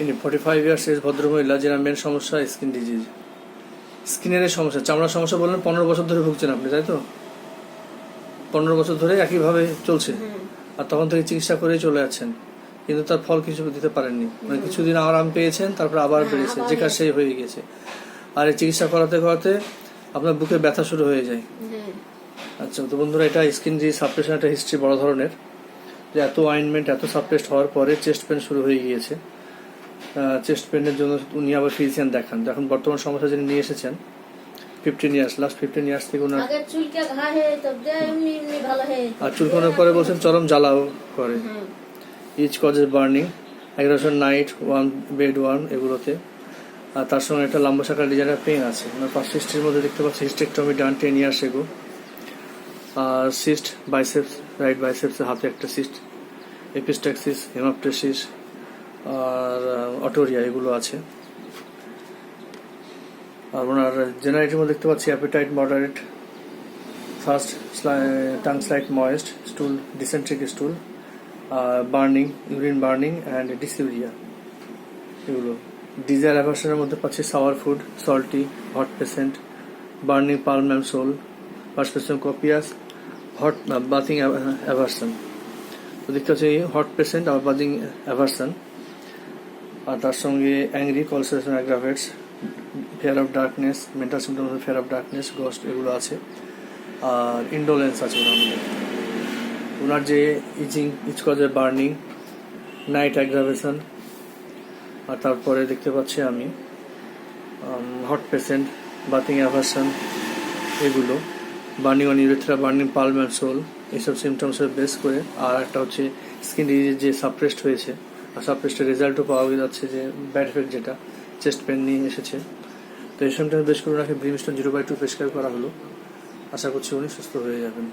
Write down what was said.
ইনি 45 years age ভদ্রমহিলা, যার মেন সমস্যা স্কিন ডিজিজ, স্কিনের সমস্যা, চামড়ার সমস্যা। বললেন 15 বছর ধরে ভুগছেন আপনি, তাই তো? 15 বছর ধরে একইভাবে চলছে, আর তখন থেকে চিকিৎসা করেই চলে যাচ্ছেন, কিন্তু তার ফল কিছু দিতে পারেননি। মানে কিছুদিন আরাম পেয়েছেন, তারপর আবার বেড়েছে, যে কাজ সেই হয়ে গেছে। আর এই চিকিৎসা করাতে করাতে আপনার বুকে ব্যথা শুরু হয়ে যায়। আচ্ছা, তো বন্ধুরা, এটা স্কিন ডিজিজ সাপ্রেশন একটা হিস্ট্রি বড় ধরনের, যে এত অয়েনমেন্ট এত সাপ্রেসড হওয়ার পরে চেস্ট পেন শুরু হয়ে গিয়েছে। চেস্ট পেনের জন্য উনি আবার ফিজিশিয়ান দেখান। এখন বর্তমান সমস্যা যিনি নিয়ে এসেছেন 15 ইয়ার্স, লাস্ট 15 ইয়ার্স থেকে ওনার, আর চুলকানোর পরে বলছেন চরম জ্বালাও করে, itch causes burning, aggravation night, warm bed warm, এগুলোতে। আর তার সঙ্গে একটা লম্বা শাখার ডিজাইনের পেন আছে। ওনার পাঁচ হিস্ট্রির মধ্যে দেখতে পাচ্ছি হিস্টেকটমি ডান 10 ইয়ার্স এগো, আর সিস্ট বাইসেপস, রাইট বাইসেপসের হাতে একটা সিস্ট, এপিস্ট্যাক্সিস, হেমাপটেসিস, আর অটোরিয়া, এগুলো আছে। আর ওনার জেনারেটির মধ্যে দেখতে পাচ্ছি appetite moderate, thirst tongue slight moist, stool dysenteric stool, burning, urine burning and dysuria, এগুলো। ডিজায়ার অ্যাভার্সনের মধ্যে পাচ্ছি sour food, salty, hot patient, burning palm and sole, perspiration copious, hot bathing aversion. তো দেখতে পাচ্ছি হট পেশেন্ট আর bathing aversion. আর তার সঙ্গে angry, consolation aggravates, fear of darkness, mental symptoms, fear of darkness, ghost, এগুলো আছে। আর ইন্ডোলেন্স আছে ওনার মধ্যে। ওনার যে ইচ কজের বার্নিং, নাইট অ্যাগ্রাভেশন। আর তারপরে দেখতে পাচ্ছি আমি হট পেশেন্ট, বাথিং অ্যাভার্সন, এগুলো। Burning on urethra, burning palm and sole, এইসব সিমটমসের বেস করে। আর একটা হচ্ছে স্কিন ডিজিজ যে সাপ্রেসড হয়েছে, আর সাপ্রেসডের রেজাল্টও পাওয়া যাচ্ছে, যে ব্যাড এফেক্ট যেটা চেস্ট পেন নিয়ে এসেছে। তো এই সিমটমস বেশ করে ওনাকে ব্রিমস্টোন 0/2 প্রেসক্রাইব করা হলো। আশা করছি উনি সুস্থ হয়ে যাবেন।